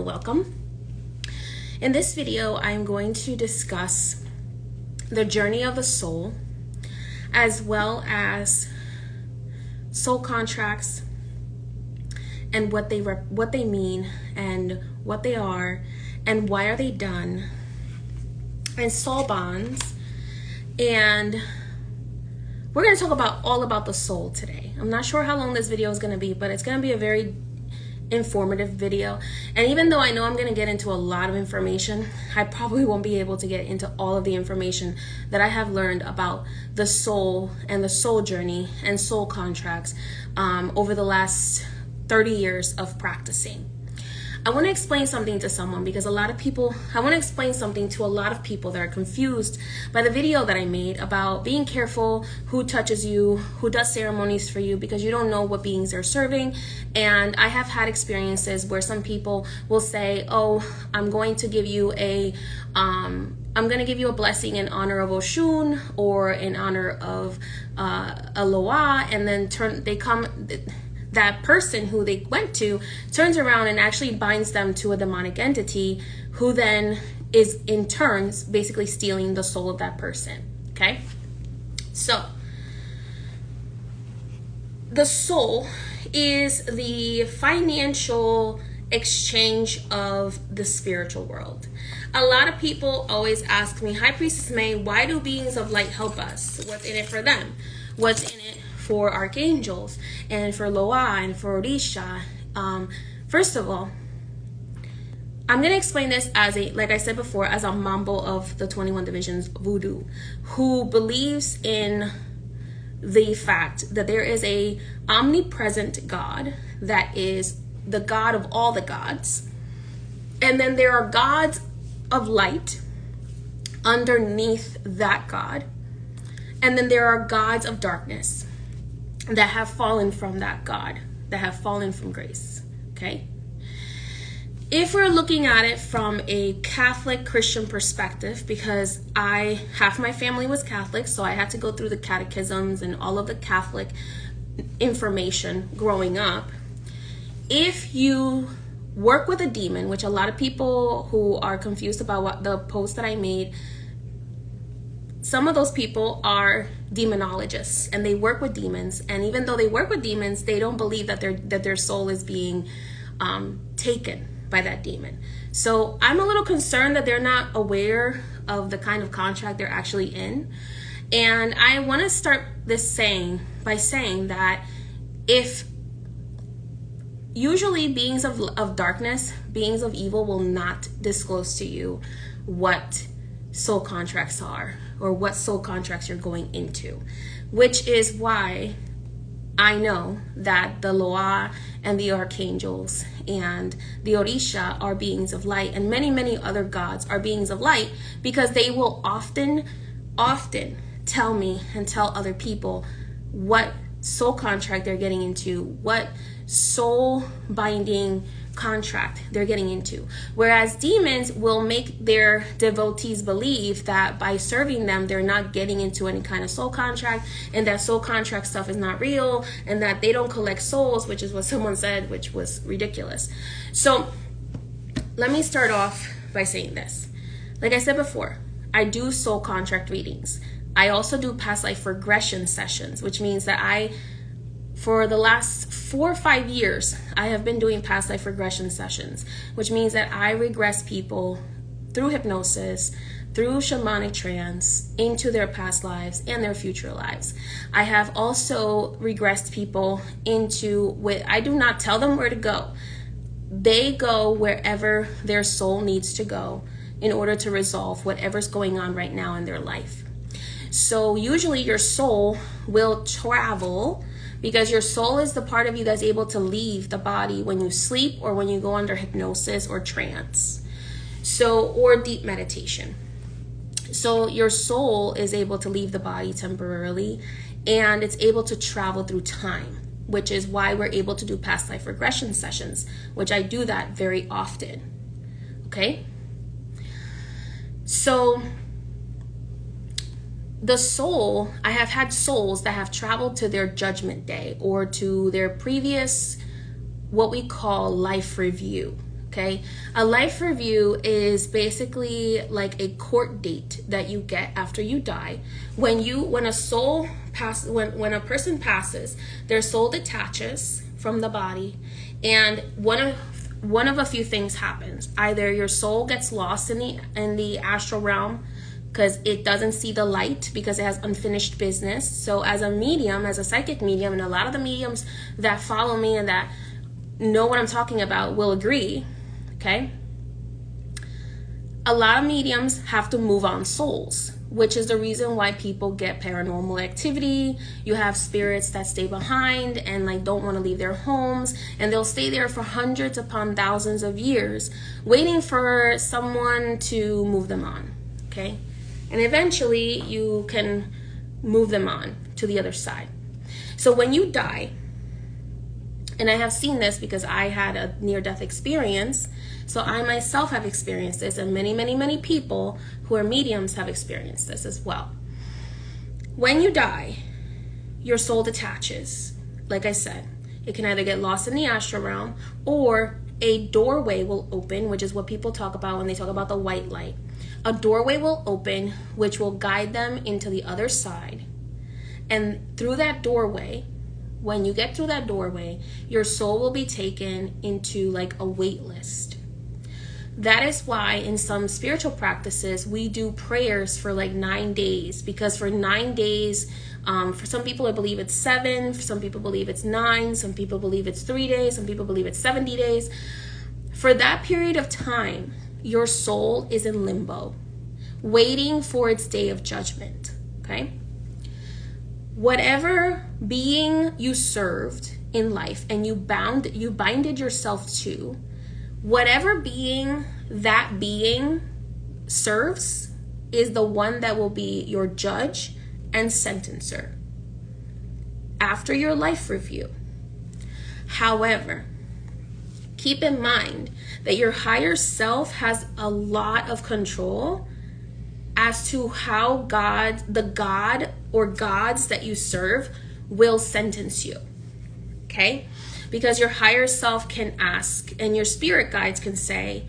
welcome. In this video, I'm going to discuss the journey of the soul, as well as soul contracts and what they mean and what they are and why are they done, and soul bonds. And we're going to talk about all about the soul today. I'm not sure how long this video is going to be, but it's going to be a very informative video. And even though I know I'm going to get into a lot of information, I probably won't be able to get into all of the information that I have learned about the soul and the soul journey and soul contracts over the last 30 years of practicing. I want to explain something to someone because I want to explain something to a lot of people that are confused by the video that I made about being careful who touches you, who does ceremonies for you, because you don't know what beings they're serving. And I have had experiences where some people will say, oh, I'm going to give you a blessing in honor of Oshun or in honor of a Loa, and then that person who they went to turns around and actually binds them to a demonic entity who then is in turn basically stealing the soul of that person. Okay? So the soul is the financial exchange of the spiritual world. A lot of people always ask me, High Priestess May, why do beings of light help us? What's in it for them? What's in it for archangels and for Loa and for Orisha? First of all, I'm going to explain this as like I said before, as a mambo of the 21 divisions voodoo, who believes in the fact that there is a omnipresent God that is the God of all the gods. And then there are gods of light underneath that God. And then there are gods of darkness that have fallen from that God, that have fallen from grace. Okay? If we're looking at it from a Catholic Christian perspective, because half my family was Catholic, so I had to go through the catechisms and all of the Catholic information growing up. If you work with a demon, which a lot of people who are confused about what the post that I made, some of those people are demonologists and they work with demons. And even though they work with demons, they don't believe that their soul is being taken by that demon. So I'm a little concerned that they're not aware of the kind of contract they're actually in. And I want to start this by saying that usually beings of darkness, beings of evil will not disclose to you what soul contracts are or what soul contracts you're going into, which is why I know that the Loa and the archangels and the Orisha are beings of light, and many, many other gods are beings of light, because they will often tell me and tell other people what soul contract they're getting into, what soul binding contract they're getting into. Whereas demons will make their devotees believe that by serving them, they're not getting into any kind of soul contract, and that soul contract stuff is not real, and that they don't collect souls, which is what someone said, which was ridiculous. So let me start off by saying this. Like I said before, I do soul contract readings. I also do past life regression sessions, which means that for the last 4 or 5 years, I have been doing past life regression sessions, which means that I regress people through hypnosis, through shamanic trance, into their past lives and their future lives. I have also regressed people I do not tell them where to go. They go wherever their soul needs to go in order to resolve whatever's going on right now in their life. So usually your soul will travel, because your soul is the part of you that's able to leave the body when you sleep or when you go under hypnosis or trance, or deep meditation. So your soul is able to leave the body temporarily, and it's able to travel through time, which is why we're able to do past life regression sessions, which I do that very often. Okay? So the soul, I have had souls that have traveled to their judgment day or to their previous, what we call life review. Okay, a life review is basically like a court date that you get after you die. When a person passes, their soul detaches from the body, and one of a few things happens. Either your soul gets lost in the astral realm because it doesn't see the light, because it has unfinished business. So as a medium, as a psychic medium, and a lot of the mediums that follow me and that know what I'm talking about will agree, okay? A lot of mediums have to move on souls, which is the reason why people get paranormal activity. You have spirits that stay behind and like don't want to leave their homes, and they'll stay there for hundreds upon thousands of years waiting for someone to move them on, okay? And eventually you can move them on to the other side. So when you die, and I have seen this because I had a near-death experience, so I myself have experienced this, and many, many, many people who are mediums have experienced this as well. When you die, your soul detaches. Like I said, it can either get lost in the astral realm, or a doorway will open, which is what people talk about when they talk about the white light. A doorway will open, which will guide them into the other side. And through that doorway, when you get through that doorway, your soul will be taken into like a wait list. That is why in some spiritual practices, we do prayers for like 9 days, because for 9 days, for some people, I believe it's 7, for some people believe it's 9, some people believe it's 3 days, some people believe it's 70 days. For that period of time, your soul is in limbo, waiting for its day of judgment, okay? Whatever being you served in life and you binded yourself to, whatever being that being serves is the one that will be your judge and sentencer after your life review. However, keep in mind that your higher self has a lot of control as to how the God or gods that you serve will sentence you, okay? Because your higher self can ask, and your spirit guides can say,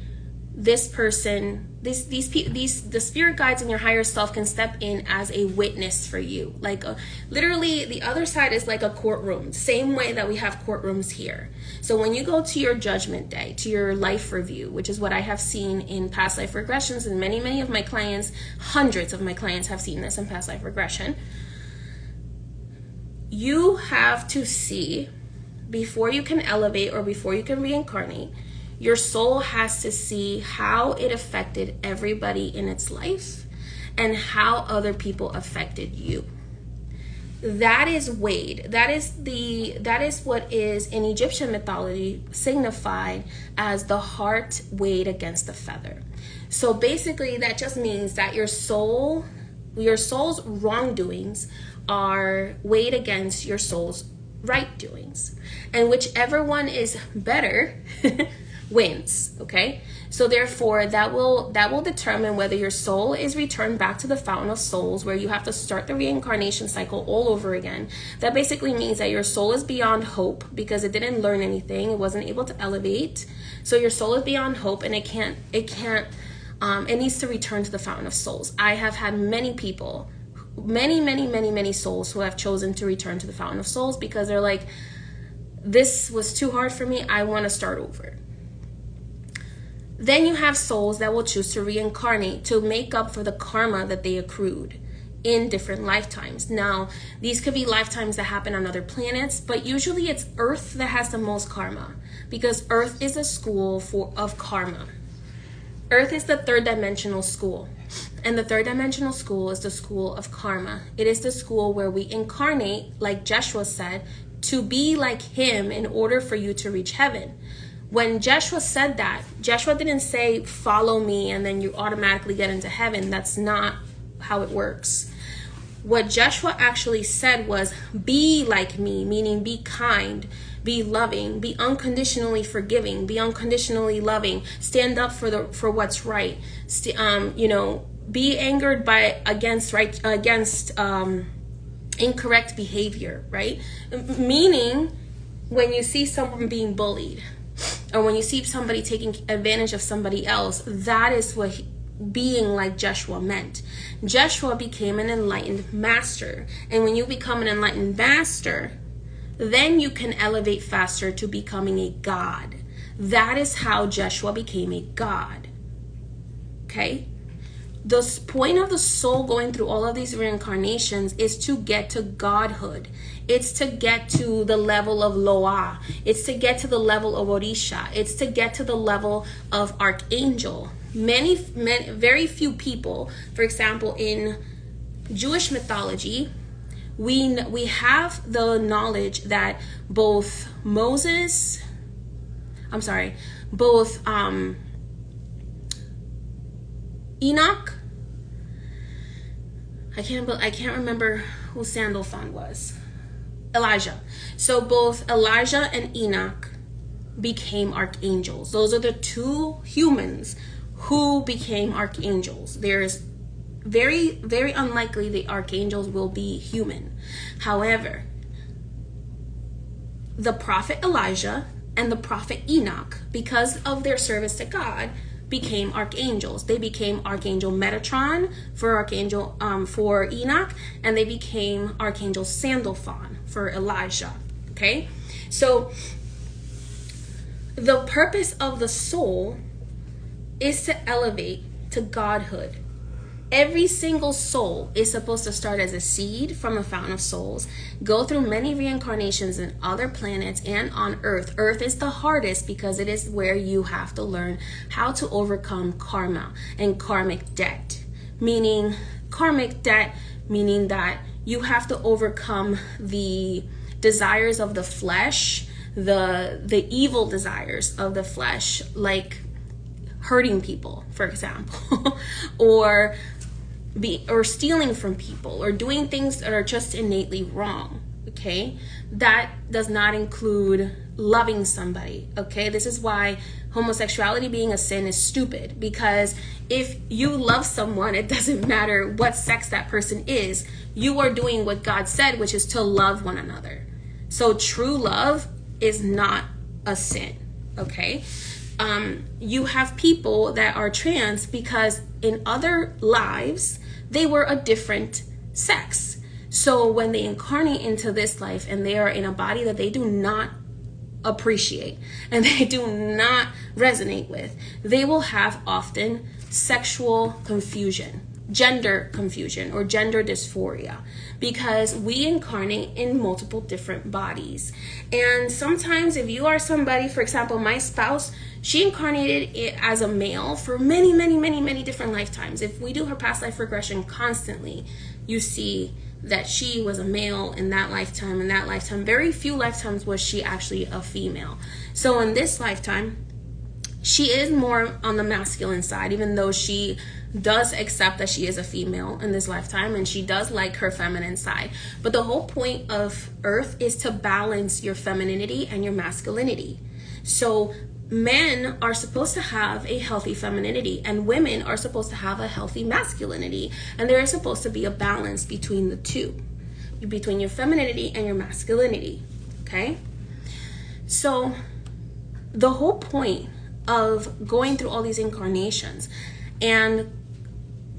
this person, the spirit guides and your higher self can step in as a witness for you. Like literally the other side is like a courtroom, same way that we have courtrooms here. So when you go to your judgment day, to your life review, which is what I have seen in past life regressions, and many of my clients, hundreds of my clients have seen this in past life regression, you have to see, before you can elevate or before you can reincarnate, your soul has to see how it affected everybody in its life and how other people affected you. That is weighed. That is what is in Egyptian mythology signified as the heart weighed against the feather. So basically that just means that your soul's wrongdoings are weighed against your soul's right doings, and whichever one is better wins, okay? So therefore that will determine whether your soul is returned back to the fountain of souls, where you have to start the reincarnation cycle all over again. That basically means that your soul is beyond hope because it didn't learn anything, it wasn't able to elevate. So your soul is beyond hope, and it needs to return to the fountain of souls. I have had many people, many souls who have chosen to return to the fountain of souls because they're like, this was too hard for me, I want to start over. Then you have souls that will choose to reincarnate to make up for the karma that they accrued in different lifetimes. Now, these could be lifetimes that happen on other planets, but usually it's Earth that has the most karma, because Earth is a school of karma. Earth is the third dimensional school, and the third dimensional school is the school of karma. It is the school where we incarnate, like Jeshua said, to be like him in order for you to reach heaven. When Jeshua said that, Jeshua didn't say, follow me and then you automatically get into heaven. That's not how it works. What Jeshua actually said was, be like me, meaning be kind, be loving, be unconditionally forgiving, be unconditionally loving, stand up for what's right. Be angered against incorrect behavior, right? Meaning, when you see someone being bullied, or when you see somebody taking advantage of somebody else, that is what being like Jeshua meant. Jeshua became an enlightened master. And when you become an enlightened master, then you can elevate faster to becoming a god. That is how Jeshua became a god. Okay? The point of the soul going through all of these reincarnations is to get to godhood. It's to get to the level of Loa. It's to get to the level of Orisha. It's to get to the level of archangel. Very few people, for example, in Jewish mythology, we have the knowledge that both Enoch, I can't remember who Sandalphon was. Elijah. So both Elijah and Enoch became archangels. Those are the two humans who became archangels. There's very, very unlikely the archangels will be human. However, the prophet Elijah and the prophet Enoch, because of their service to God, became archangels. They became Archangel Metatron for Enoch, and they became Archangel Sandalphon for Elijah. Okay, so the purpose of the soul is to elevate to godhood. Every single soul is supposed to start as a seed from a fountain of souls, go through many reincarnations in other planets and on Earth. Earth is the hardest because it is where you have to learn how to overcome karma and karmic debt. Meaning that you have to overcome the desires of the flesh, the evil desires of the flesh, like hurting people, for example, or stealing from people, or doing things that are just innately wrong. Okay, that does not include loving somebody. Okay, this is why homosexuality being a sin is stupid, because if you love someone, it doesn't matter what sex that person is, you are doing what God said, which is to love one another. So true love is not a sin. Okay, you have people that are trans because in other lives they were a different sex. So when they incarnate into this life and they are in a body that they do not appreciate and they do not resonate with, they will have often sexual confusion, gender confusion, or gender dysphoria, because we incarnate in multiple different bodies. And sometimes if you are somebody, for example, my spouse, she incarnated it as a male for many, many, many, many different lifetimes. If we do her past life regression constantly, you see that she was a male in that lifetime. In that lifetime, very few lifetimes was she actually a female. So in this lifetime, she is more on the masculine side, even though she does accept that she is a female in this lifetime, and she does like her feminine side. But the whole point of Earth is to balance your femininity and your masculinity. So men are supposed to have a healthy femininity, and women are supposed to have a healthy masculinity, and there is supposed to be a balance between the two, between your femininity and your masculinity. Okay, so the whole point of going through all these incarnations and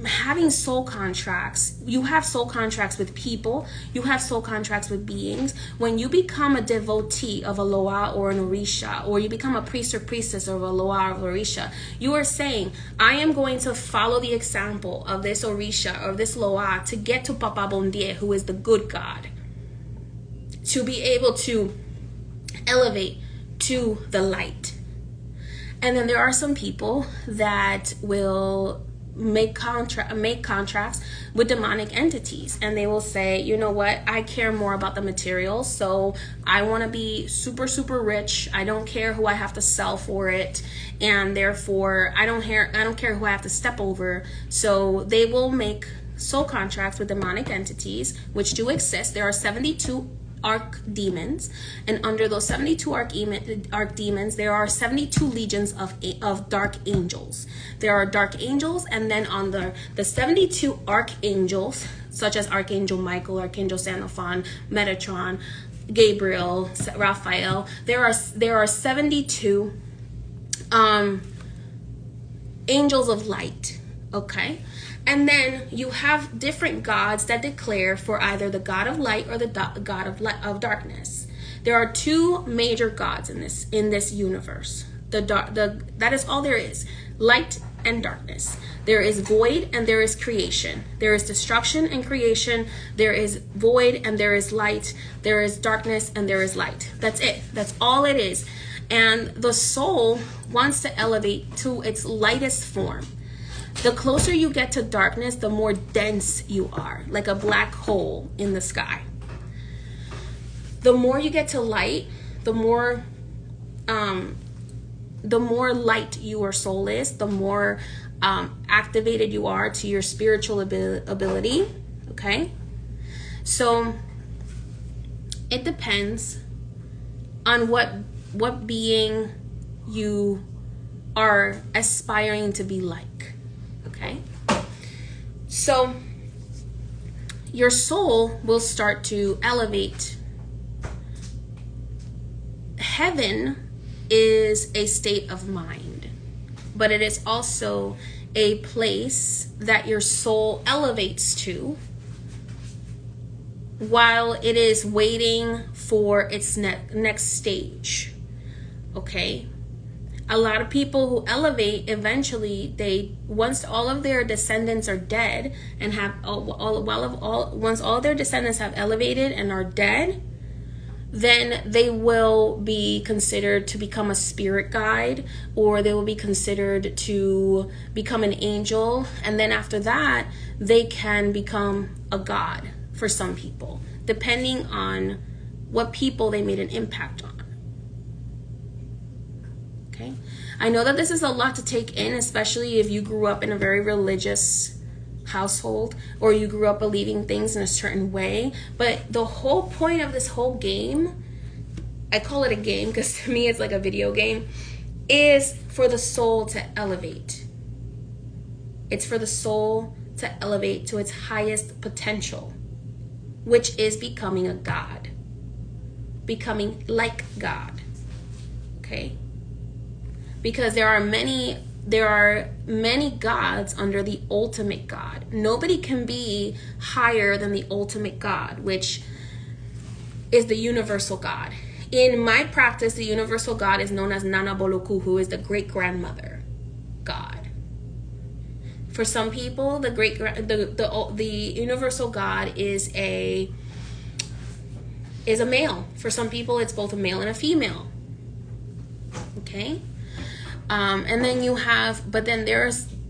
having soul contracts, you have soul contracts with people, you have soul contracts with beings. When you become a devotee of a Loa or an Orisha, or you become a priest or priestess of a Loa or Orisha, you are saying, I am going to follow the example of this Orisha or this Loa to get to Papa Bondie, who is the good God, to be able to elevate to the light. And then there are some people that will make contracts with demonic entities, and they will say, you know what, I care more about the material, so I want to be super, super rich. I don't care who I have to sell for it, and therefore I don't care who I have to step over. So they will make soul contracts with demonic entities, which do exist. There are 72 archdemons, and under those 72 archdemons, there are 72 legions of dark angels. There are dark angels, and then on the 72 archangels, such as Archangel Michael, Archangel Sandalphon, Metatron, Gabriel, Raphael, there are 72 angels of light, okay? And then you have different gods that declare for either the god of light or the god of darkness. There are two major gods in this universe. That is all there is: light and darkness. There is void and there is creation. There is destruction and creation. There is void and there is light. There is darkness and there is light. That's it. That's all it is. And the soul wants to elevate to its lightest form. The closer you get to darkness, the more dense you are, like a black hole in the sky. The more you get to light, the more light your soul is, the more activated you are to your spiritual ability. Okay, so it depends on what being you are aspiring to be like. Okay, so your soul will start to elevate. Heaven is a state of mind, but it is also a place that your soul elevates to while it is waiting for its next stage. Okay, a lot of people who elevate, eventually once all of their descendants are dead and have once all their descendants have elevated and are dead, then they will be considered to become a spirit guide, or they will be considered to become an angel. And then after that, they can become a god for some people, depending on what people they made an impact on. Okay, I know that this is a lot to take in, especially if you grew up in a very religious household or you grew up believing things in a certain way. But the whole point of this whole game, I call it a game because to me it's like a video game, is for the soul to elevate. It's for the soul to elevate to its highest potential, which is becoming a god, becoming like God. Okay, because there are many gods under the ultimate God. Nobody can be higher than the ultimate God, which is the universal God. In my practice, the universal God is known as Nana Boloku, who is the great-grandmother God. For some people, the universal God is a male. For some people, it's both a male and a female. Okay? And then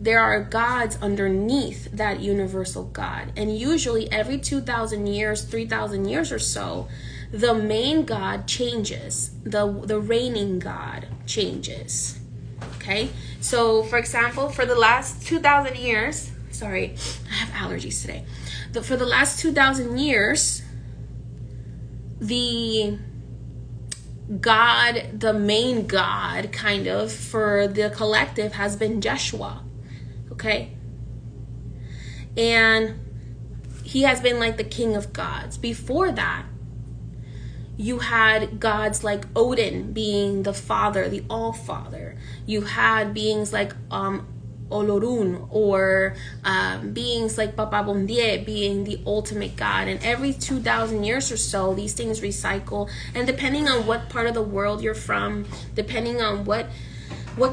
there are gods underneath that universal God. And usually every 2,000 years, 3,000 years or so, the main God changes. The reigning God changes. Okay? So, for example, for the last 2,000 years, sorry, I have allergies today. For the last 2,000 years, the main God, kind of, for the collective has been Jeshua. Okay? And he has been like the king of gods. Before that, you had gods like Odin being the father, the all-father. You had beings like Olorun, or beings like Papa Bondie being the ultimate god. And every 2,000 years or so, these things recycle. And depending on what part of the world you're from, depending on what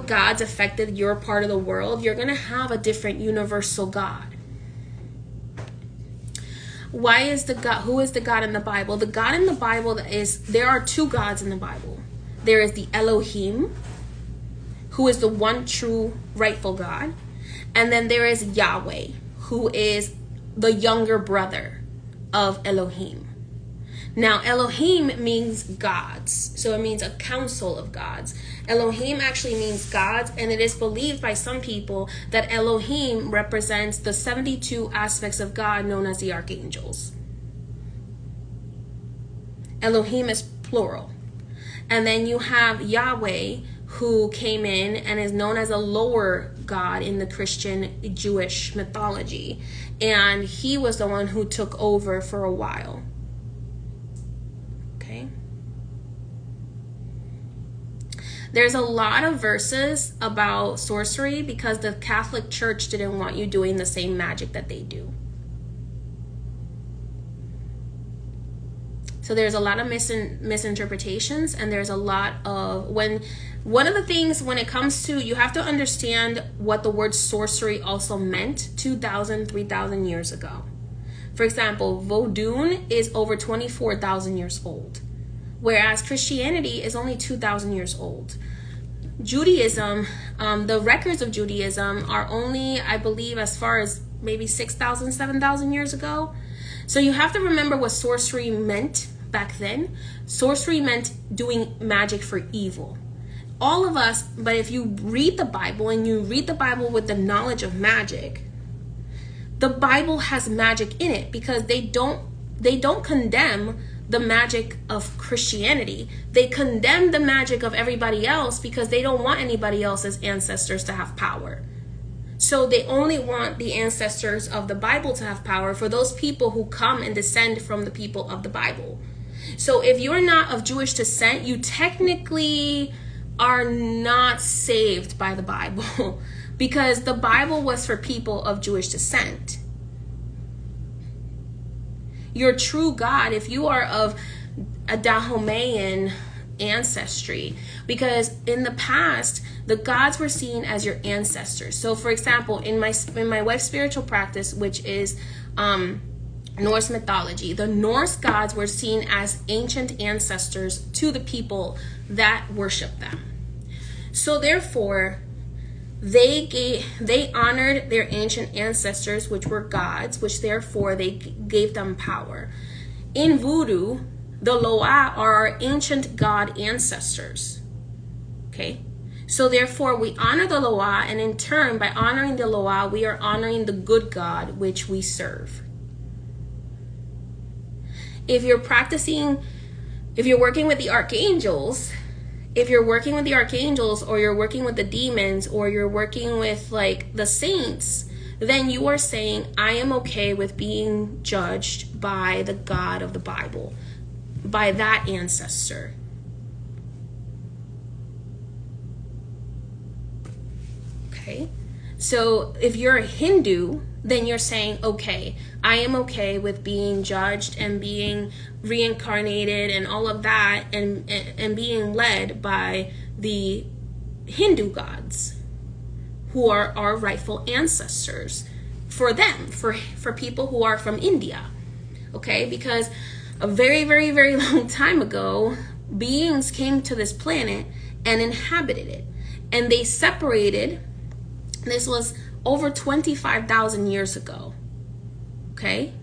gods affected your part of the world, you're going to have a different universal God. Who is the God in the Bible? The God in the Bible there are two gods in the Bible. There is the Elohim, who is the one true rightful God. And then there is Yahweh, who is the younger brother of Elohim. Now, Elohim means gods. So it means a council of gods. Elohim actually means gods, and it is believed by some people that Elohim represents the 72 aspects of God known as the archangels. Elohim is plural. And then you have Yahweh, who came in and is known as a lower God in the Christian Jewish mythology. And he was the one who took over for a while. Okay. There's a lot of verses about sorcery because the Catholic Church didn't want you doing the same magic that they do. So there's a lot of misinterpretations, and there's a lot of one of the things when it comes to, you have to understand what the word sorcery also meant 2,000, 3,000 years ago. For example, Vodun is over 24,000 years old, whereas Christianity is only 2,000 years old. Judaism, the records of Judaism are only, I believe, as far as maybe 6,000, 7,000 years ago. So you have to remember what sorcery meant back then. Sorcery meant doing magic for evil. All of us, but if you read the Bible and you read the Bible with the knowledge of magic, the Bible has magic in it because they don't condemn the magic of Christianity. They condemn the magic of everybody else because they don't want anybody else's ancestors to have power. So they only want the ancestors of the Bible to have power for those people who come and descend from the people of the Bible. So if you're not of Jewish descent, you technically are not saved by the Bible because the Bible was for people of Jewish descent. Your true God, if you are of a Dahomean ancestry, because in the past the gods were seen as your ancestors. So for example, in my wife's spiritual practice, which is Norse mythology, the Norse gods were seen as ancient ancestors to the people that worship them. So therefore they honored their ancient ancestors, which were gods, which therefore they gave them power. In voodoo, the Loa are our ancient god ancestors. Okay? So therefore we honor the Loa, and in turn, by honoring the Loa, we are honoring the good God which we serve. If you're working with the archangels, or you're working with the demons, or you're working with like the saints, then you are saying, I am okay with being judged by the God of the Bible, by that ancestor. Okay? So if you're a Hindu, then you're saying, okay, I am okay with being judged and being reincarnated and all of that, and being led by the Hindu gods, who are our rightful ancestors for them, for people who are from India. Okay? Because a very, very, very long time ago, beings came to this planet and inhabited it. And they separated. This was over 25,000 years ago. Okay?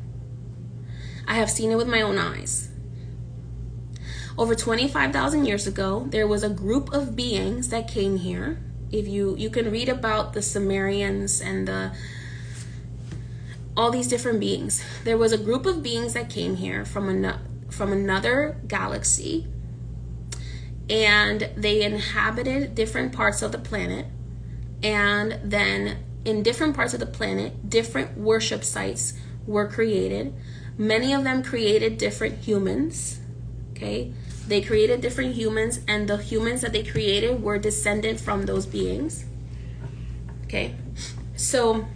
I have seen it with my own eyes. Over 25,000 years ago, there was a group of beings that came here. If you can read about the Sumerians and all these different beings. There was a group of beings that came here from another galaxy, and they inhabited different parts of the planet. And then in different parts of the planet, different worship sites were created. Many of them created different humans. Okay? They created different humans, and the humans that they created were descended from those beings. Okay? So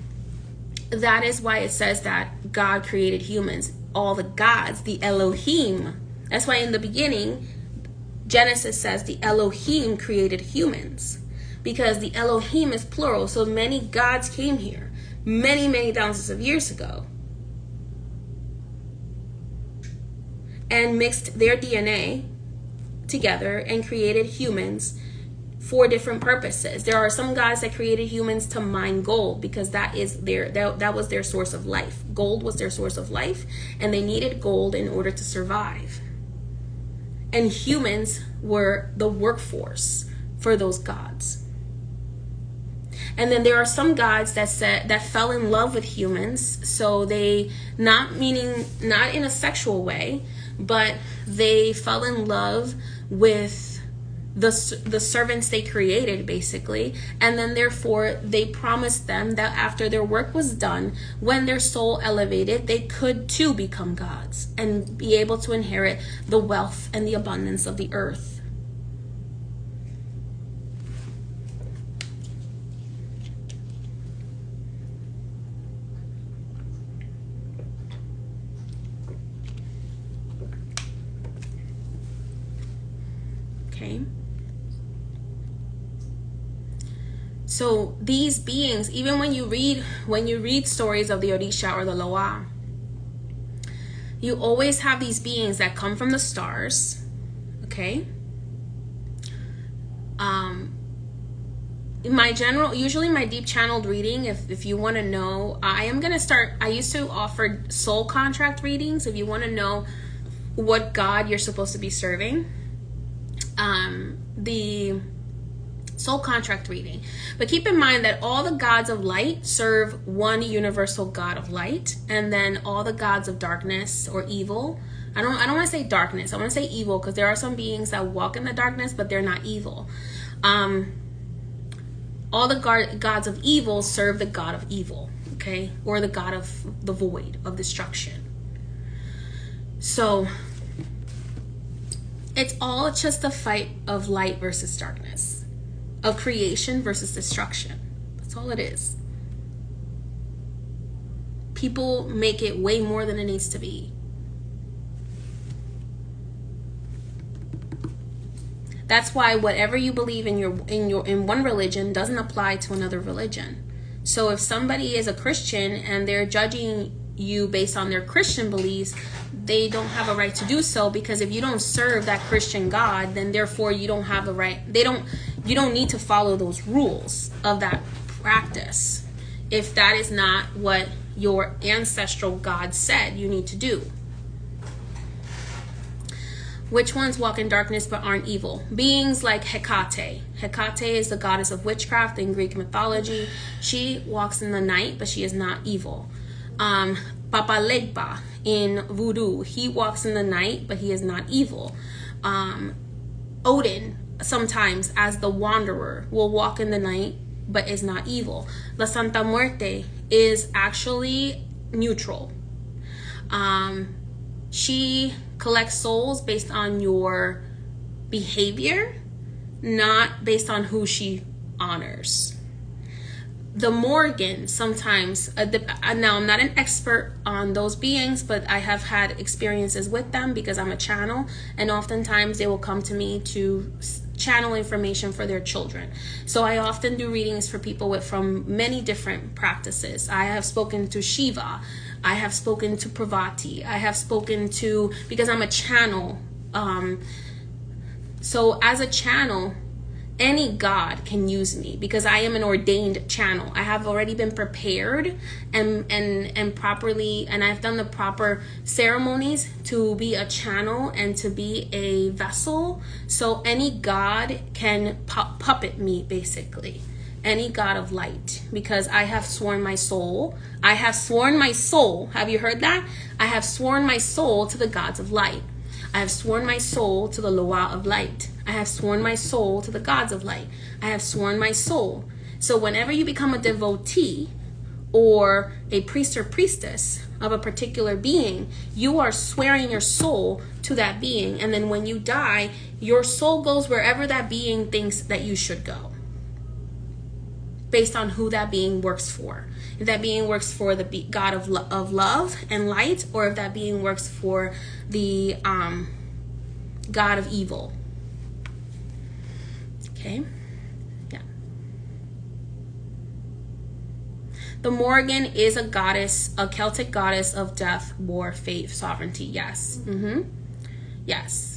that is why it says that God created humans. All the gods, the Elohim. That's why in the beginning, Genesis says the Elohim created humans. Because the Elohim is plural, so many gods came here many, many thousands of years ago and mixed their DNA together and created humans for different purposes. There are some gods that created humans to mine gold, because that was their source of life. Gold was their source of life, and they needed gold in order to survive. And humans were the workforce for those gods. And then there are some gods that fell in love with humans. So they, not in a sexual way, but they fell in love with the servants they created, basically. And then therefore they promised them that after their work was done, when their soul elevated, they could too become gods and be able to inherit the wealth and the abundance of the earth. Okay. So these beings, even when you read stories of the Orisha or the Loa, you always have these beings that come from the stars. Okay. Usually my deep channeled reading, if you want to know, I used to offer soul contract readings. If you want to know what God you're supposed to be serving, the soul contract reading. But keep in mind that all the gods of light serve one universal God of light, and then all the gods of darkness or evil, I don't want to say darkness, I want to say evil, because there are some beings that walk in the darkness, but they're not evil. All the gods of evil serve the God of evil, okay? Or the God of the void, of destruction. So it's all just a fight of light versus darkness, of creation versus destruction. That's all it is. People make it way more than it needs to be. That's why whatever you believe in one religion doesn't apply to another religion. So if somebody is a Christian and they're judging you based on their Christian beliefs, they don't have a right to do so, because if you don't serve that Christian God, then therefore you don't have the right. You don't need to follow those rules of that practice if that is not what your ancestral God said you need to do. Which ones walk in darkness but aren't evil? Beings like Hecate. Hecate is the goddess of witchcraft in Greek mythology. She walks in the night, but she is not evil. Papalegba in voodoo. He walks in the night, but he is not evil. Odin, sometimes as the wanderer, will walk in the night, but is not evil. La Santa Muerte is actually neutral. She collects souls based on your behavior, not based on who she honors. The Morgan sometimes, now I'm not an expert on those beings, but I have had experiences with them because I'm a channel, and oftentimes they will come to me to channel information for their children. So I often do readings for people from many different practices. I have spoken to Shiva, I have spoken to Parvati, I have spoken to, because I'm a channel. So as a channel, any God can use me because I am an ordained channel. I have already been prepared and properly, and I've done the proper ceremonies to be a channel and to be a vessel. So any God can puppet me, basically. Any God of light, because I have sworn my soul. I have sworn my soul. Have you heard that? I have sworn my soul to the gods of light. I have sworn my soul to the Loa of light. I have sworn my soul to the gods of light. I have sworn my soul. So whenever you become a devotee or a priest or priestess of a particular being, you are swearing your soul to that being. And then when you die, your soul goes wherever that being thinks that you should go, based on who that being works for. If that being works for the God of love and light, or if that being works for the God of evil. Okay? Yeah. The Morrigan is a goddess, a Celtic goddess of death, war, fate, sovereignty. Yes. Yes.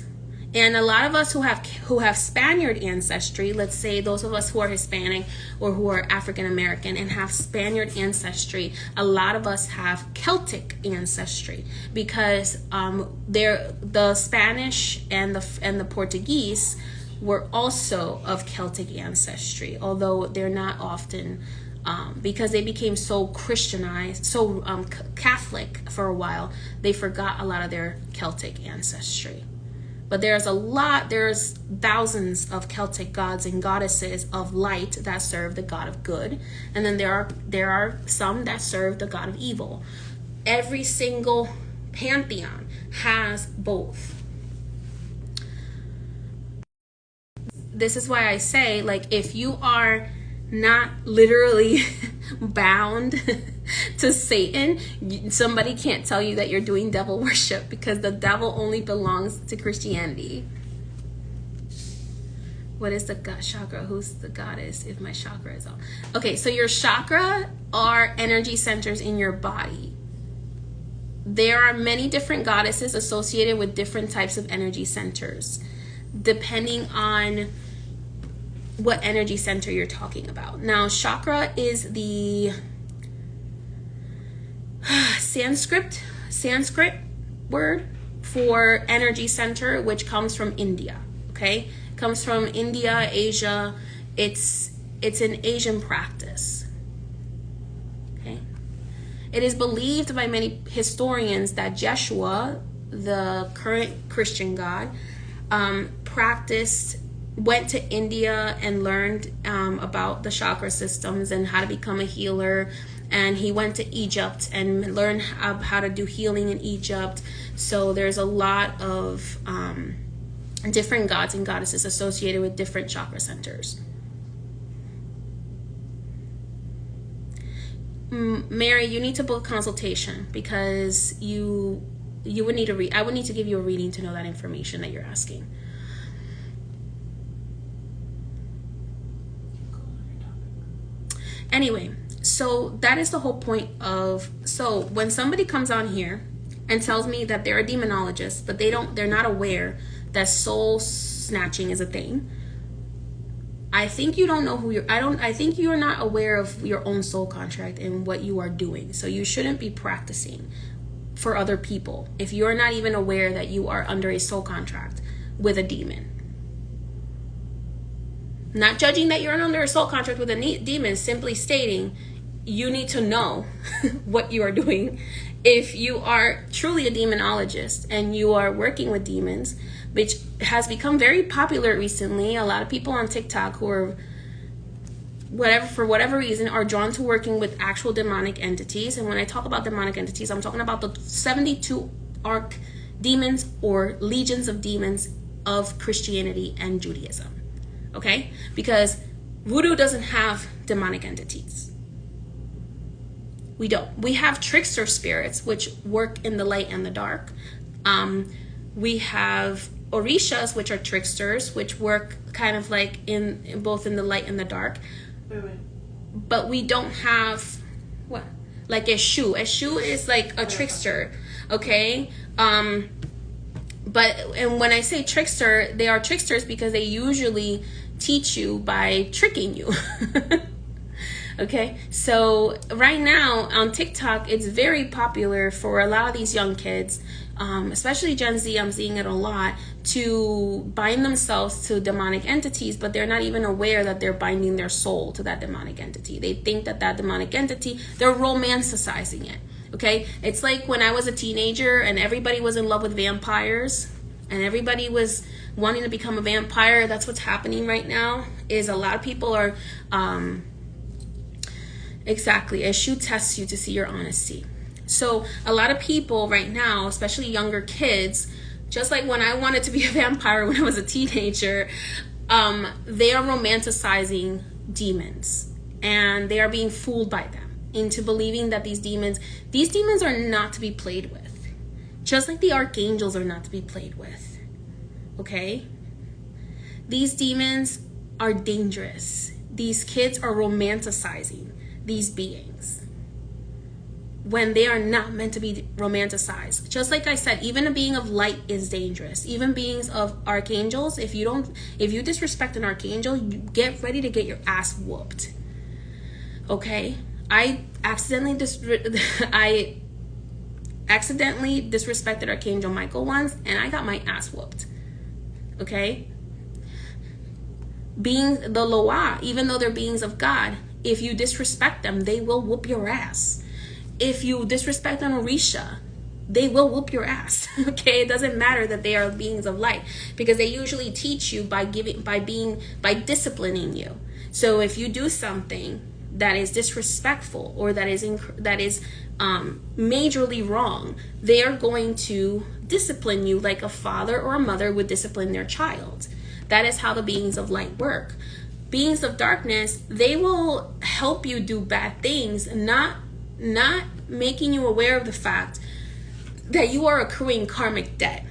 And a lot of us who have Spaniard ancestry, let's say those of us who are Hispanic or who are African American and have Spaniard ancestry, a lot of us have Celtic ancestry, because the Spanish and the Portuguese were also of Celtic ancestry, although they're not often, because they became so Christianized, so Catholic for a while, they forgot a lot of their Celtic ancestry. But there's thousands of Celtic gods and goddesses of light that serve the God of good. And then there are some that serve the God of evil. Every single pantheon has both. This is why I say, like, if you are not literally bound to Satan, somebody can't tell you that you're doing devil worship, because the devil only belongs to Christianity. What is the chakra? Who's the goddess if my chakra is off? Okay, so your chakra are energy centers in your body. There are many different goddesses associated with different types of energy centers, depending on what energy center you're talking about. Now, chakra is the Sanskrit word for energy center, which comes from India. Okay, it comes from India, Asia. It's an Asian practice. Okay, it is believed by many historians that Jeshua, the current Christian god, went to India and learned about the chakra systems and how to become a healer. And he went to Egypt and learned how to do healing in Egypt. So there's a lot of different gods and goddesses associated with different chakra centers. Mary, you need to book a consultation because you would need to I would need to give you a reading to know that information that you're asking. Anyway, so that is the whole point of, so when somebody comes on here and tells me that they're a demonologist, but they're not aware that soul snatching is a thing, I think you don't know who I think you're not aware of your own soul contract and what you are doing. So you shouldn't be practicing for other people if you're not even aware that you are under a soul contract with a demon. Not judging that you're under a soul contract with a demon, simply stating you need to know what you are doing. If you are truly a demonologist and you are working with demons, which has become very popular recently, a lot of people on TikTok who are for whatever reason are drawn to working with actual demonic entities. And when I talk about demonic entities, I'm talking about the 72 arch demons or legions of demons of Christianity and Judaism. Okay? Because voodoo doesn't have demonic entities. We don't. We have trickster spirits, which work in the light and the dark. We have orishas, which are tricksters, which work kind of like in both in the light and the dark. Wait. But we don't have, what? Like Eshu. Eshu is like a trickster, okay? And when I say trickster, they are tricksters because they usually teach you by tricking you. Okay, so right now on TikTok, it's very popular for a lot of these young kids, especially Gen Z, I'm seeing it a lot, to bind themselves to demonic entities, but they're not even aware that they're binding their soul to that demonic entity. They think that demonic entity, they're romanticizing it. Okay, it's like when I was a teenager and everybody was in love with vampires and everybody was wanting to become a vampire. That's what's happening right now, is a lot of people are... Exactly. Eshu tests you to see your honesty. So a lot of people right now, especially younger kids, just like when I wanted to be a vampire when I was a teenager, they are romanticizing demons and they are being fooled by them into believing that these demons are not to be played with. Just like the archangels are not to be played with. Okay? These demons are dangerous. These kids are romanticizing these beings when they are not meant to be romanticized. Just like I said, even a being of light is dangerous. Even beings of archangels, if you disrespect an archangel, you get ready to get your ass whooped. Okay? I accidentally disrespected Archangel Michael once and I got my ass whooped. Okay? Beings, the Loa, even though they're beings of God, if you disrespect them, they will whoop your ass. If you disrespect an Orisha, they will whoop your ass. Okay, it doesn't matter that they are beings of light because they usually teach you by disciplining you. So if you do something that is disrespectful or that is majorly wrong, they are going to discipline you like a father or a mother would discipline their child. That is how the beings of light work. Beings of darkness, they will help you do bad things, not making you aware of the fact that you are accruing karmic debt.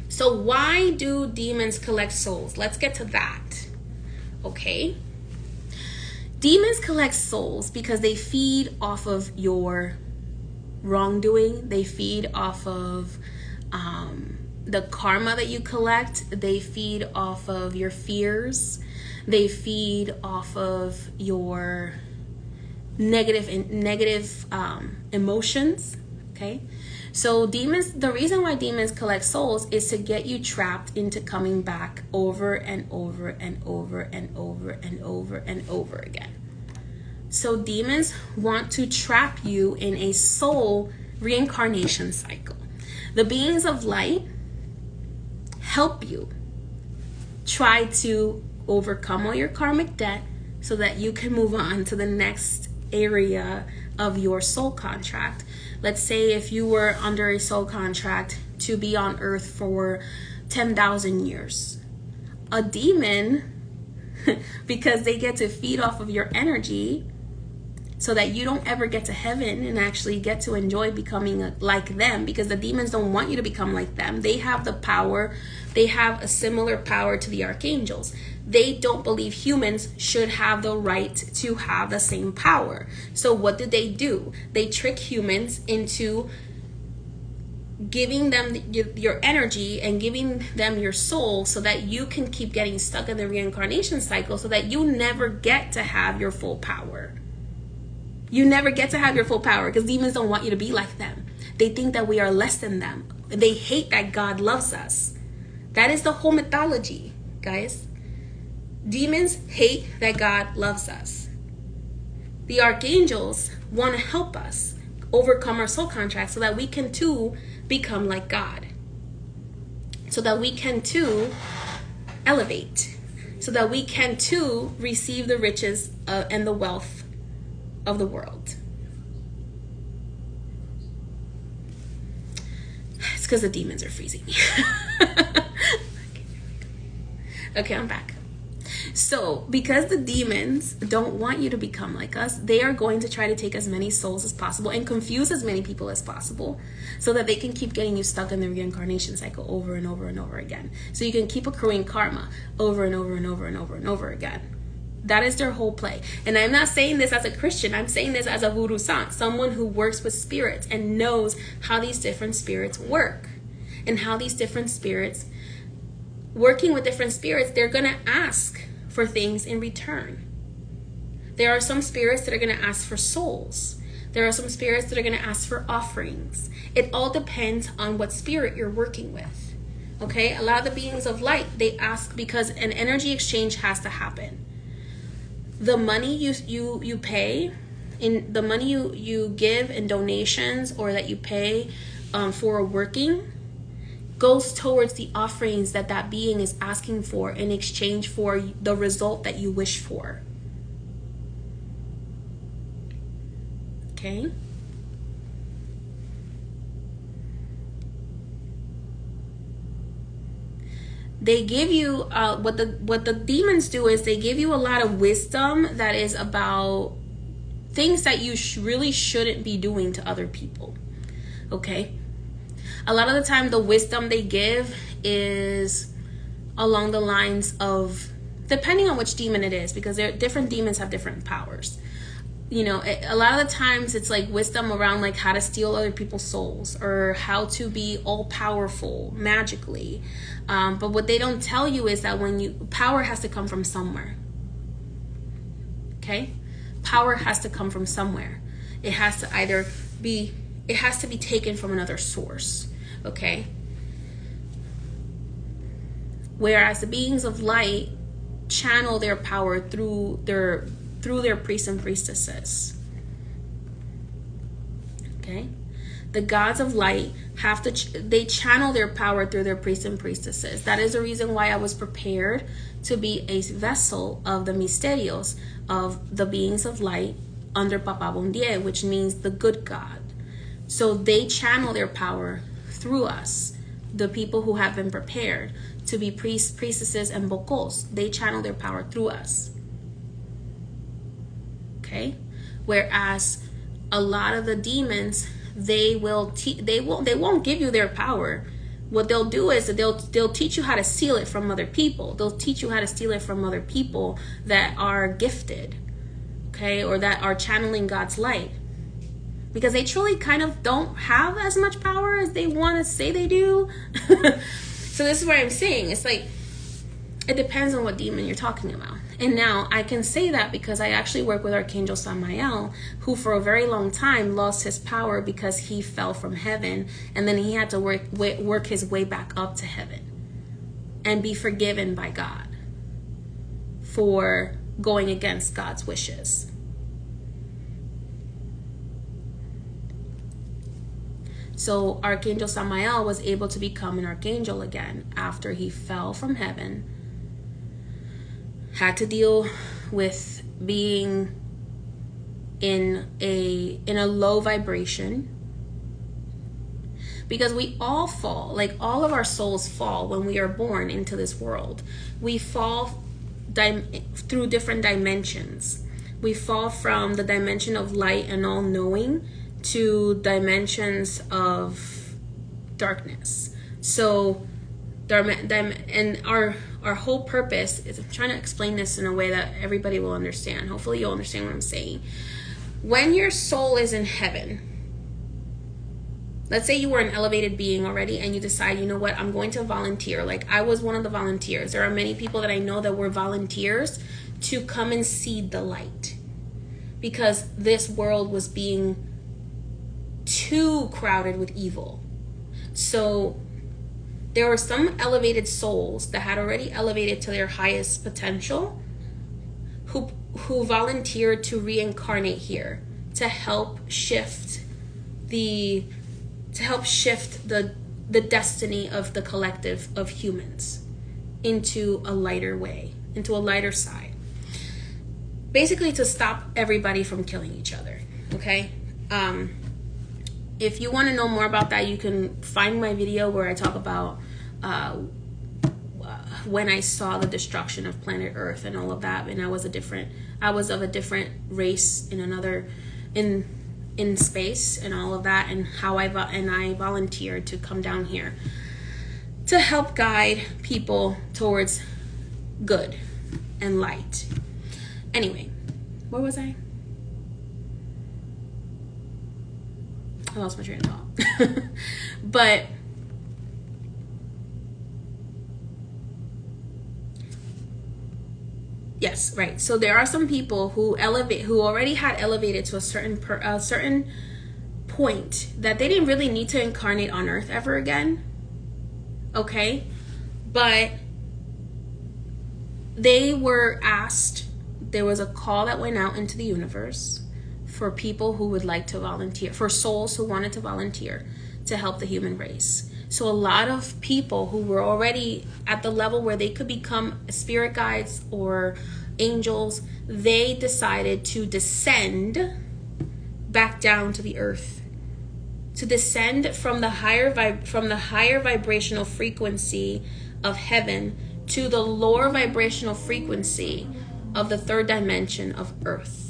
So why do demons collect souls? Let's get to that. okay? Demons collect souls because they feed off of your wrongdoing. They feed off of the karma that you collect. They feed off of your fears. They feed off of your negative emotions. Okay, so demons, the reason why demons collect souls is to get you trapped into coming back over and over and over and over and over and over again. So demons want to trap you in a soul reincarnation cycle. The beings of light help you try to overcome all your karmic debt so that you can move on to the next area of your soul contract. Let's say if you were under a soul contract to be on earth for 10,000 years. A demon, because they get to feed off of your energy so that you don't ever get to heaven and actually get to enjoy becoming like them, because the demons don't want you to become like them. They have the power. They have a similar power to the archangels. They don't believe humans should have the right to have the same power. So what do? They trick humans into giving them your energy and giving them your soul so that you can keep getting stuck in the reincarnation cycle, so that you never get to have your full power. You never get to have your full power because demons don't want you to be like them. They think that we are less than them. They hate that God loves us. That is the whole mythology, guys. Demons hate that God loves us. The archangels want to help us overcome our soul contract so that we can too become like God. So that we can too elevate. So that we can too receive the riches and the wealth of the world. It's because the demons are freezing me. Okay, I'm back. So because the demons don't want you to become like us, they are going to try to take as many souls as possible and confuse as many people as possible so that they can keep getting you stuck in the reincarnation cycle over and over and over again. So you can keep accruing karma over and over and over and over and over again. That is their whole play. And I'm not saying this as a Christian. I'm saying this as a voodoo sant, someone who works with spirits and knows how these different spirits work and how these different spirits, working with different spirits, they're going to ask for things in return. There are some spirits that are going to ask for souls. There are some spirits that are going to ask for offerings. It all depends on what spirit you're working with. Okay? A lot of the beings of light, they ask because an energy exchange has to happen. The money you pay, in the money you give in donations or that you pay for working, goes towards the offerings that being is asking for in exchange for the result that you wish for. Okay? They give you what the demons do is they give you a lot of wisdom that is about things that you really shouldn't be doing to other people. Okay? A lot of the time the wisdom they give is along the lines of, depending on which demon it is, because different demons have different powers. You know, a lot of the times it's like wisdom around like how to steal other people's souls or how to be all powerful magically. But what they don't tell you is that power has to come from somewhere. Okay? Power has to come from somewhere. It has to be taken from another source. Okay? Whereas the beings of light channel their power through their priests and priestesses. Okay? The gods of light they channel their power through their priests and priestesses. That is the reason why I was prepared to be a vessel of the misterios of the beings of light under Papa Bondie, which means the good God. So they channel their power through us, the people who have been prepared to be priests, priestesses, and bokos. They channel their power through us. Okay? Whereas a lot of the demons, they won't give you their power, what they'll do is that they'll teach you how to steal it from other people. They'll teach you how to steal it from other people that are gifted, okay, or that are channeling God's light, because they truly kind of don't have as much power as they want to say they do. So this is what I'm saying. It's like, it depends on what demon you're talking about. And now I can say that because I actually work with Archangel Samael, who for a very long time lost his power because he fell from heaven, and then he had to work his way back up to heaven and be forgiven by God for going against God's wishes. So Archangel Samael was able to become an archangel again after he fell from heaven, had to deal with being in a low vibration, because we all fall, like all of our souls fall when we are born into this world. We fall through different dimensions. We fall from the dimension of light and all knowing to dimensions of darkness. So and our whole purpose is, I'm trying to explain this in a way that everybody will understand. Hopefully you'll understand what I'm saying. When your soul is in heaven, let's say you were an elevated being already and you decide, you know what, I'm going to volunteer. Like I was one of the volunteers. There are many people that I know that were volunteers to come and seed the light, because this world was being too crowded with evil. So there were some elevated souls that had already elevated to their highest potential who volunteered to reincarnate here to help shift the destiny of the collective of humans into a lighter way, into a lighter side. Basically to stop everybody from killing each other, okay? If you want to know more about that, you can find my video where I talk about when I saw the destruction of planet Earth and all of that, and I was of a different race in space and all of that, and how I volunteered to come down here to help guide people towards good and light. Anyway, where was I? I lost my train of thought. But yes, right. So there are some people who already had elevated to a certain point that they didn't really need to incarnate on Earth ever again. Okay? But they were asked, there was a call that went out into the universe for people who would like to volunteer, for souls who wanted to volunteer to help the human race. So a lot of people who were already at the level where they could become spirit guides or angels, they decided to descend back down to the earth, to descend from the higher vibrational frequency of heaven to the lower vibrational frequency of the third dimension of earth.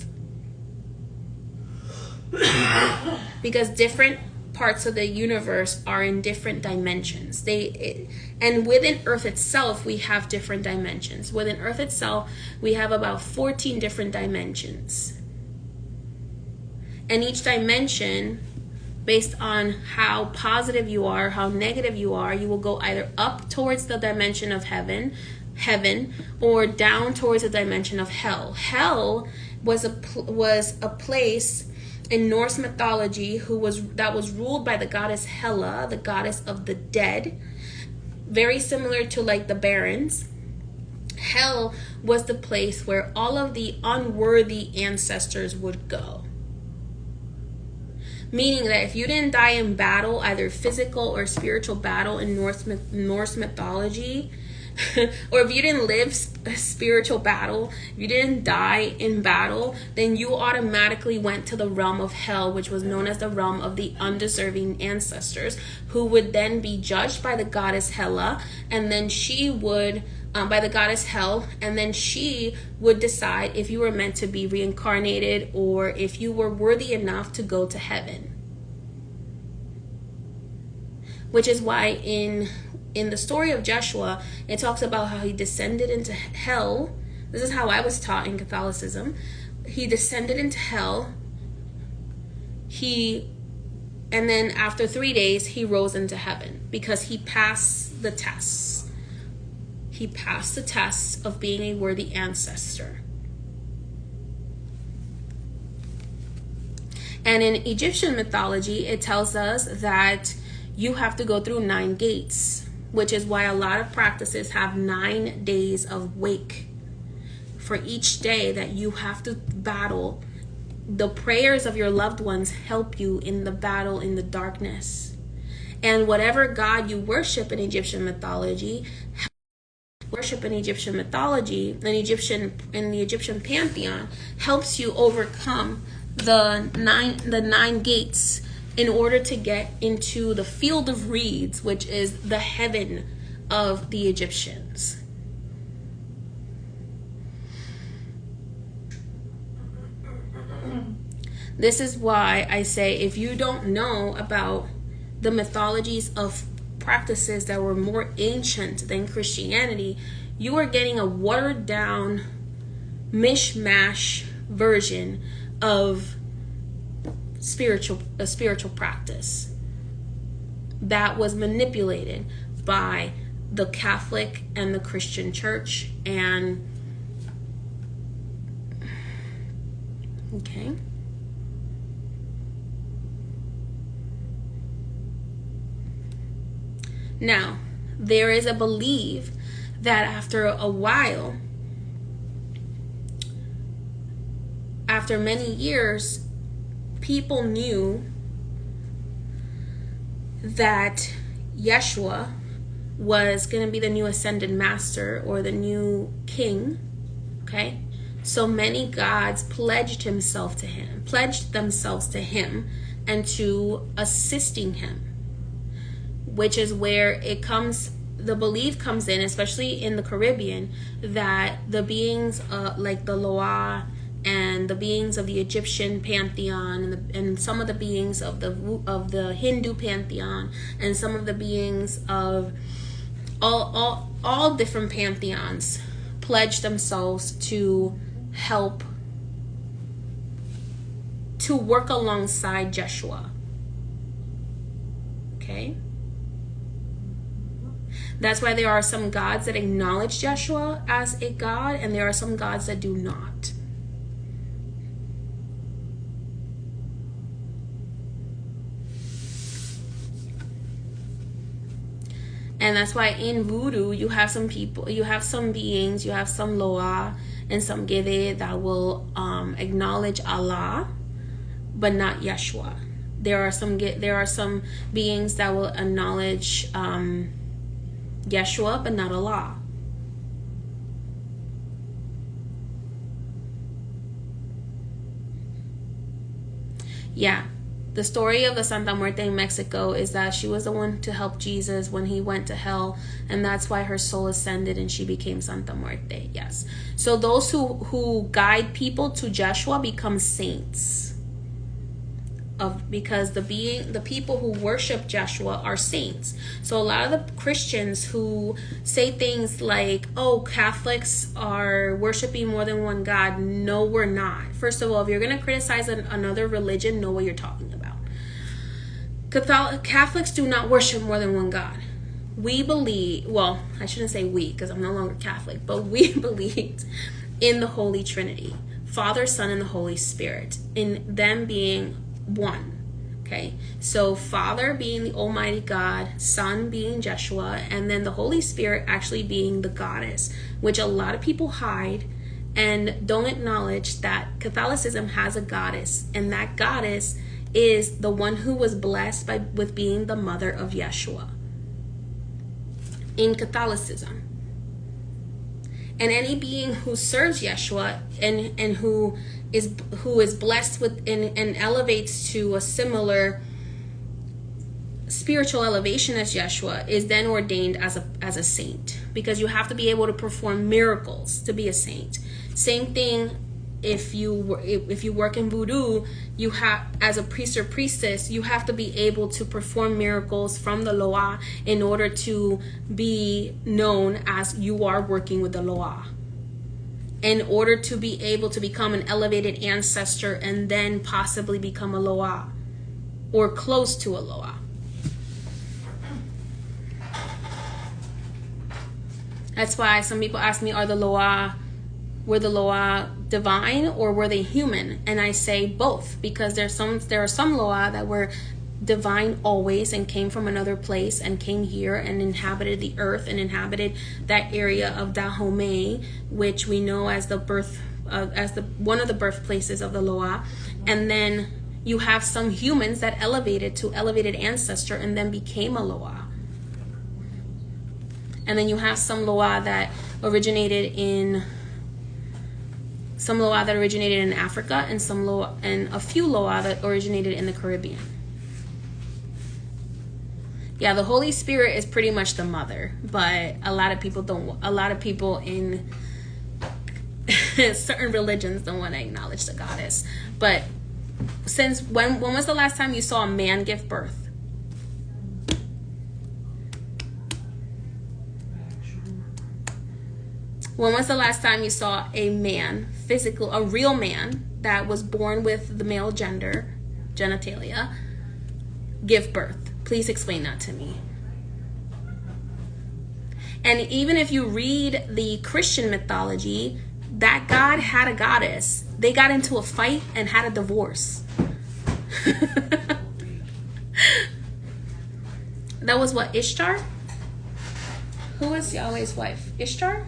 Because different parts of the universe are in different dimensions. And within Earth itself, we have different dimensions. Within Earth itself, we have about 14 different dimensions. And each dimension, based on how positive you are, how negative you are, you will go either up towards the dimension of heaven, or down towards the dimension of hell. Hell was a place in Norse mythology that was ruled by the goddess Hela, the goddess of the dead, very similar to like the Barons. Hell was the place where all of the unworthy ancestors would go. Meaning that if you didn't die in battle, either physical or spiritual battle in Norse mythology, or if you didn't live a spiritual battle, if you didn't die in battle, then you automatically went to the realm of hell, which was known as the realm of the undeserving ancestors, who would then be judged by the goddess Hela, and then she would by the goddess Hel, and then she would decide if you were meant to be reincarnated or if you were worthy enough to go to heaven. which is why in the story of Joshua, it talks about how he descended into hell. This is how I was taught in Catholicism. He descended into hell. And then after 3 days, he rose into heaven because he passed the tests. He passed the test of being a worthy ancestor. And in Egyptian mythology, it tells us that you have to go through 9 gates, which is why a lot of practices have 9 days of wake. For each day that you have to battle, the prayers of your loved ones help you in the battle in the darkness. And whatever God you worship in Egyptian mythology, in the Egyptian pantheon, helps you overcome the nine gates in order to get into the field of reeds, which is the heaven of the Egyptians. This is why I say, if you don't know about the mythologies of practices that were more ancient than Christianity, you are getting a watered down mishmash version of a spiritual practice that was manipulated by the Catholic and the Christian church. And okay, now there is a belief that after a while, after many years, people knew that Yeshua was going to be the new ascended master or the new king. Okay, so many gods pledged themselves to him and to assisting him, which is where the belief comes in, especially in the Caribbean, that the beings like the Loa and the beings of the Egyptian pantheon and some of the beings of the Hindu pantheon and some of the beings of all different pantheons pledge themselves to help to work alongside Jeshua. Okay? That's why there are some gods that acknowledge Jeshua as a god, and there are some gods that do not. And that's why in voodoo you have some beings, you have some Loa and some Gede that will acknowledge Allah, but not Yeshua. There are some beings that will acknowledge Yeshua, but not Allah. Yeah. The story of the Santa Muerte in Mexico is that she was the one to help Jesus when he went to hell, and that's why her soul ascended and she became Santa Muerte. Yes. So those who guide people to Joshua become saints. Because the people who worship Joshua are saints. So a lot of the Christians who say things like, oh, Catholics are worshiping more than one God. No, we're not. First of all, if you're going to criticize another religion, know what you're talking about. Catholics do not worship more than one God. We believe, well, I shouldn't say we because I'm no longer Catholic, but we believe in the Holy Trinity, Father, Son, and the Holy Spirit, in them being one. Okay, so Father being the Almighty God, Son being Jeshua, and then the Holy Spirit actually being the goddess, which a lot of people hide and don't acknowledge that Catholicism has a goddess, and that goddess is the one who was blessed with being the mother of Yeshua in Catholicism. And any being who serves Yeshua and who is blessed with and elevates to a similar spiritual elevation as Yeshua is then ordained as a saint, because you have to be able to perform miracles to be a saint. Same thing if you work in voodoo, you have, as a priest or priestess, you have to be able to perform miracles from the Loa in order to be known as you are working with the Loa, in order to be able to become an elevated ancestor and then possibly become a Loa or close to a Loa. That's why some people ask me, were the Loa divine or were they human? And I say both, because there are some Loa that were divine always and came from another place and came here and inhabited the earth and inhabited that area of Dahomey, which we know as the birth one of the birthplaces of the Loa. And then you have some humans that elevated to elevated ancestor and then became a Loa. And then you have some Loa that originated in Africa, and a few Loa that originated in the Caribbean. Yeah, the Holy Spirit is pretty much the mother, but a lot of people in certain religions don't want to acknowledge the goddess. But since when was the last time you saw a man give birth? When was the last time you saw a man, a real man that was born with the male genitalia, give birth? Please explain that to me. And even if you read the Christian mythology, that god had a goddess. They got into a fight and had a divorce. That was what, Ishtar? Who was Yahweh's wife? Ishtar?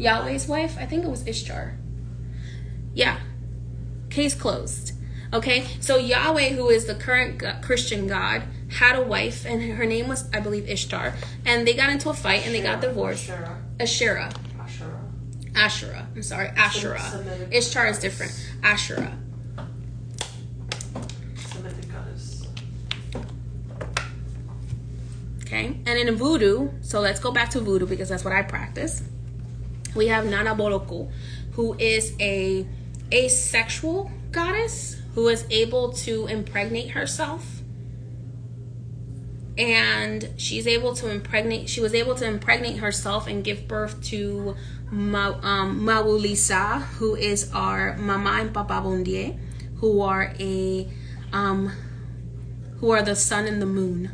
Yahweh's wife? I think it was Ishtar. Yeah. Case closed. Okay, so Yahweh, who is the current Christian god, had a wife, and her name was, I believe, Ishtar. And they got into a fight and they got divorced. Asherah. I'm sorry, Asherah. Ishtar is different. Asherah. Semitic goddess. Okay, and in voodoo, so let's go back to voodoo because that's what I practice. We have Nana Boroko, who is a asexual goddess who is able to impregnate herself, and she was able to impregnate herself and give birth to Mawulisa, who is our Mama and Papa Bondie, who are the sun and the moon.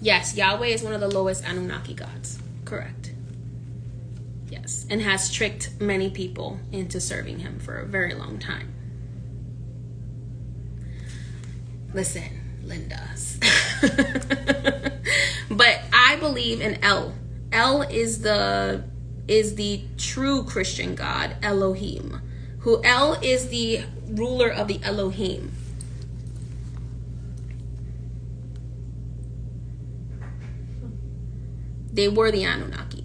Yes, Yahweh is one of the lowest Anunnaki gods. Correct. Yes, and has tricked many people into serving him for a very long time. Listen, Lindas. But I believe in El. El is the true Christian God, Elohim. El is the ruler of the Elohim. They were the Anunnaki.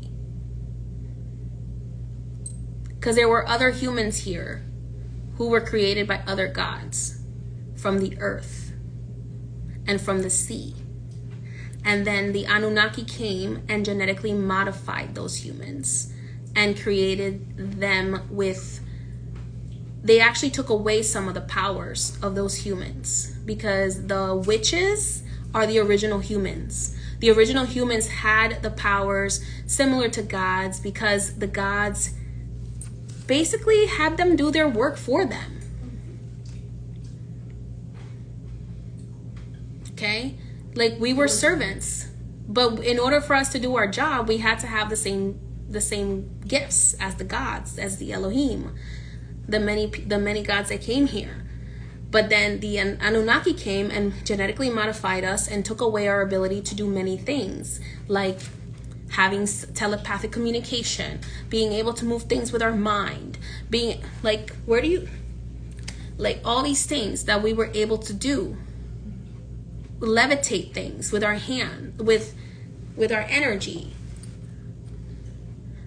Because there were other humans here who were created by other gods from the earth and from the sea. And then the Anunnaki came and genetically modified those humans and created them with... They actually took away some of the powers of those humans, because the witches are the original humans. The original humans had the powers similar to gods because the gods basically had them do their work for them. Okay? Like, we were servants, but in order for us to do our job, we had to have the same gifts as the gods, as the Elohim, the many gods that came here. But then the Anunnaki came and genetically modified us and took away our ability to do many things, like having telepathic communication, being able to move things with our mind, being like, all these things that we were able to do, levitate things with our hand, with our energy.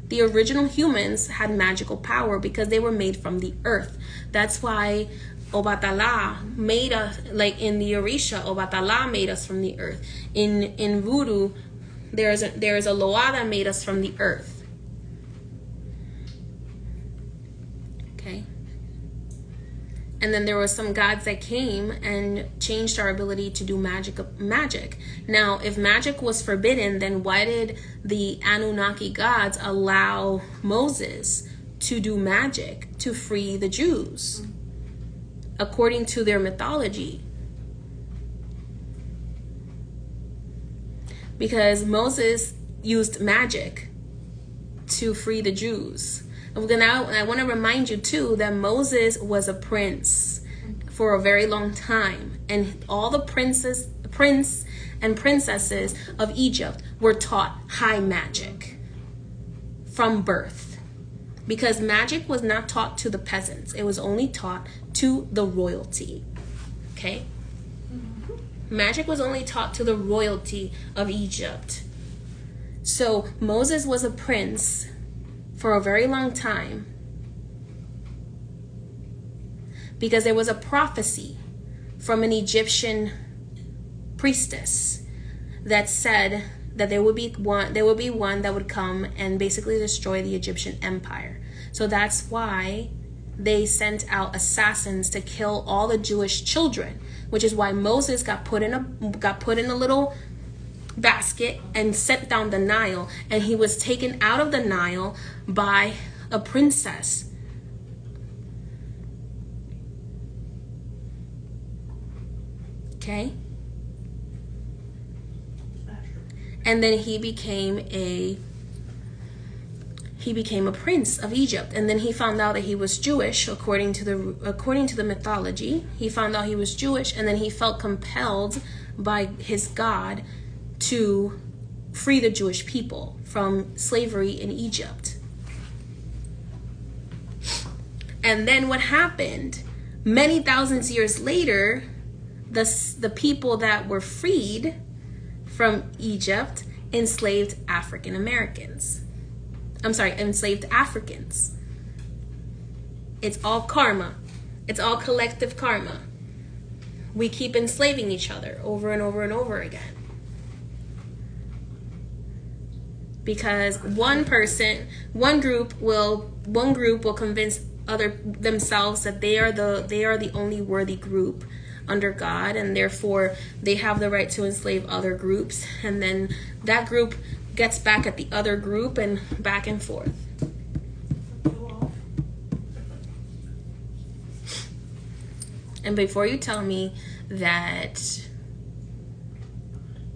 The original humans had magical power because they were made from the earth. That's why Obatala made us, like in the Orisha, Obatala made us from the earth. In Voodoo, there is a Loa that made us from the earth. And then there were some gods that came and changed our ability to do magic. Now, if magic was forbidden, then why did the Anunnaki gods allow Moses to do magic to free the Jews? According to their mythology. Because Moses used magic to free the Jews. And I want to remind you too that Moses was a prince for a very long time, and all the prince and princesses of Egypt were taught high magic from birth, because magic was not taught to the peasants. It was only taught to the royalty. Okay? Magic was only taught to the royalty of Egypt. So Moses was a prince for a very long time, because there was a prophecy from an Egyptian priestess that said that there would be one that would come and basically destroy the Egyptian empire. So that's why they sent out assassins to kill all the Jewish children, which is why Moses got put in a little basket and sent down the Nile, and he was taken out of the Nile by a princess. Okay? And then he became a prince of Egypt, and then he found out that he was Jewish according to the mythology. He found out he was Jewish, and then he felt compelled by his God to free the Jewish people from slavery in Egypt. And then what happened? Many thousands years later, the people that were freed from Egypt enslaved Africans. It's all karma. It's all collective karma. We keep enslaving each other over and over and over again. Because one group will convince themselves that they are the only worthy group under God, and therefore they have the right to enslave other groups, and then that group gets back at the other group, and back and forth. And before you tell me that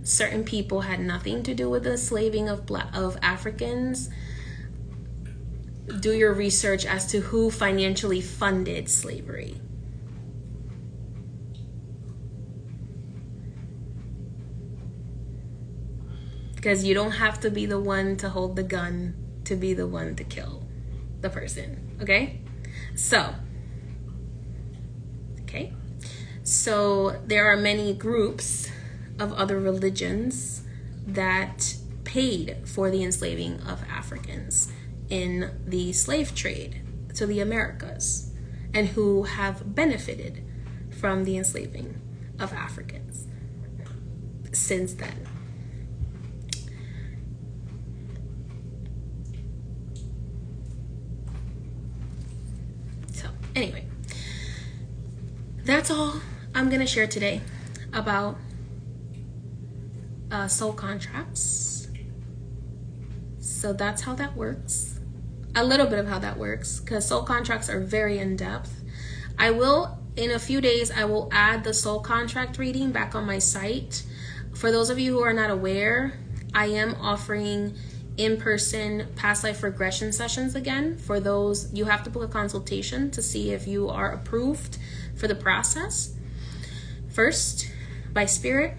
certain people had nothing to do with the enslaving of Africans, do your research as to who financially funded slavery. Because you don't have to be the one to hold the gun to be the one to kill the person, okay? So there are many groups of other religions that paid for the enslaving of Africans in the slave trade to the Americas, and who have benefited from the enslaving of Africans since then. So anyway, that's all I'm going to share today about soul contracts. So that's how that works. A little bit of how that works, because soul contracts are very in-depth. In a few days, I will add the soul contract reading back on my site. For those of you who are not aware, I am offering in-person past life regression sessions again. For those, you have to book a consultation to see if you are approved for the process. First, by spirit,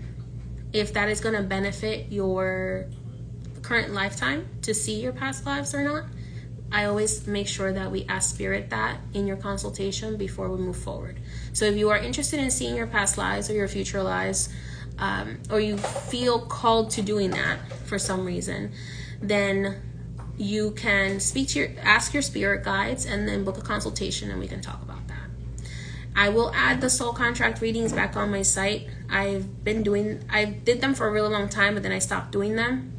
if that is going to benefit your current lifetime to see your past lives or not. I always make sure that we ask spirit that in your consultation before we move forward. So if you are interested in seeing your past lives or your future lives, or you feel called to doing that for some reason, then you can ask your spirit guides and then book a consultation, and we can talk about that. I will add the soul contract readings back on my site. I did them for a really long time, but then I stopped doing them